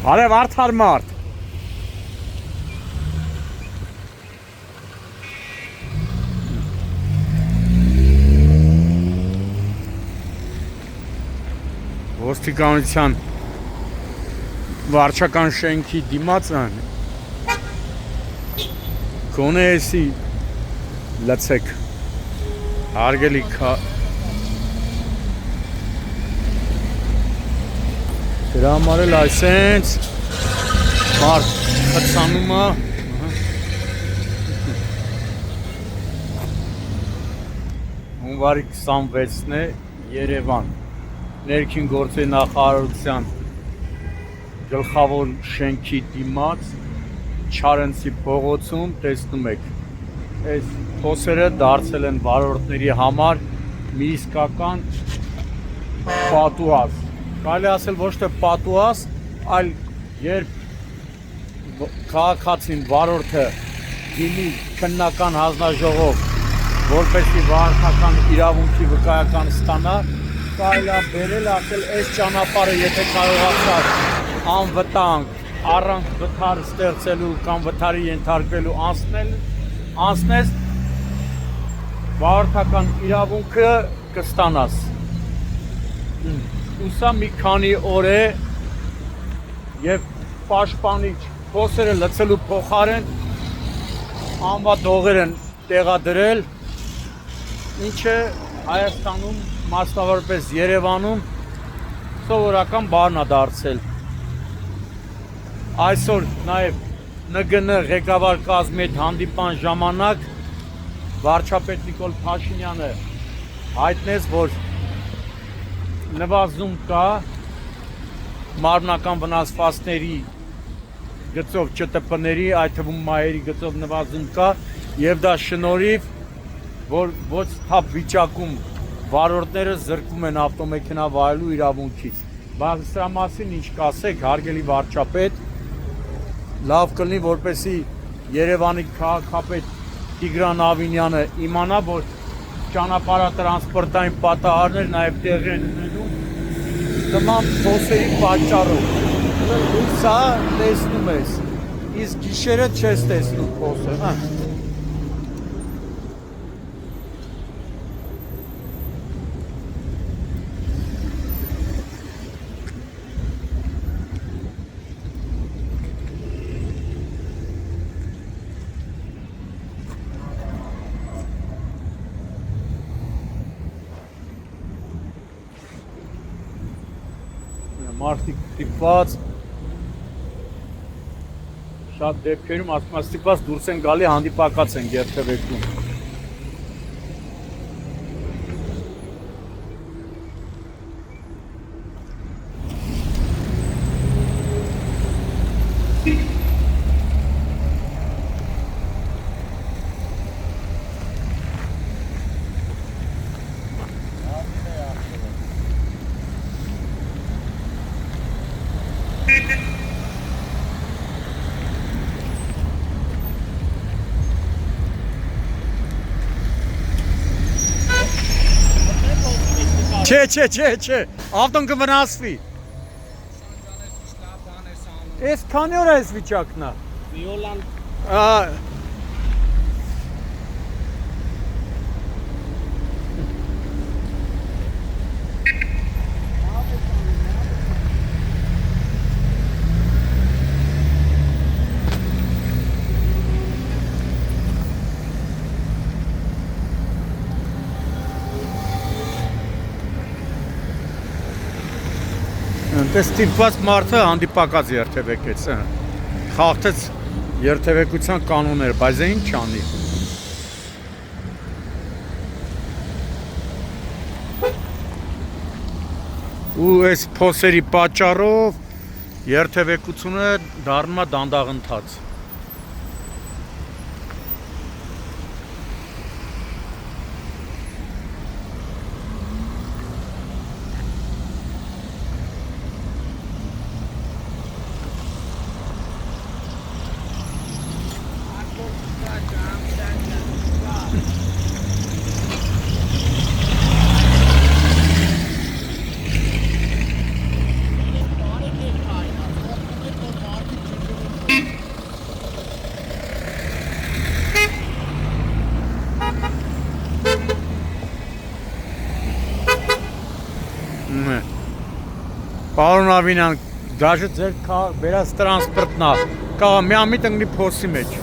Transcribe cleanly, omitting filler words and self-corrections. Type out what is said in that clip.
Արև արդար մարդ։ Ոստիկանության վարչական շենքի դիմացն գոնե էսի լցեք հարգելի դրա համար էլ այսենց մարդ խցանում է հունվարի 26-ն է Երևան ներքին գործերի նախարարության գլխավոր շենքի դիմաց Չարենցի փողոցում տեսնում եք այս փոսերը դարձել են վարորդների համար մի իսկական պատուհաս կարելի ասել ոչ թե պատուհաս այլ երբ քաղաքացին վարորդը դիմի քննական հանձնաժողով որպեսզի վարորդական իրավունքի վկայական ստանա կարելի է բերել ասել այս ճանապարհը եթե կարողացար անվտանգ առանց վթար ստեղծելու կամ վթարի ենթարկվելու անցնես վարորդական իրավունքը կստանաս ու սա մի քանի օր է եւ պաշտպանիչ փոսերը լցելու փոխարեն անվատ հողեր են տեղադրել ինչը Հայաստանում մասնավորապես Երևանում սովորական բառն է դարձել այսօր նաև ՆԳՆ ղեկավար կազմի հետ հանդիպման ժամանակ վարչապետ Նիկոլ Փաշինյանը հայտնեց, որ նվազում կա մարմնական վնասվածքների գծով ՃՏՊ-ների, այդ թվում մայերի գծով նվազում կա եւ դա շնորհիվ որ ոչ թափ վիճակում վարորդները զրկվում են ավտոմեքենա վարելու իրավունքից։ Բայց սրա մասին ինչ կասեք, հարգելի վարչապետ, լավ կլինի, որպեսզի Երևանի քաղաքապետ Տիգրան Ավինյանը իմանա, որ ճանապարհատրանսպորտային պատահարներ նաև տեղի են ունենում նման փոսերի պատճառով։ Ու սա տեսնում ես, իսկ գիշերը չես տեսնում փոսը, հա։ Մարդիկ ստիպված շատ դեպքերում ասում են ստիպված դուրս են գալի հանդիպակաց են երթևեկում Չէ, ավտոն կվնասվի։ Այս քանի օր է այս վիճակն է։ Վիոլան Տես ստիպված մարդը հանդիպակաց երթևեկեց, խախտեց երթևեկության կանոնները, բայց ինչ չանի։ Ու այս փոսերի պատճառով երթևեկությունը դառնում է դանդաղընթաց։ Պարոն Ավինյան, դաժե ձեր վերած տրանսպորտն է, կա մի ամիտ ընկնի փոսի մեջ։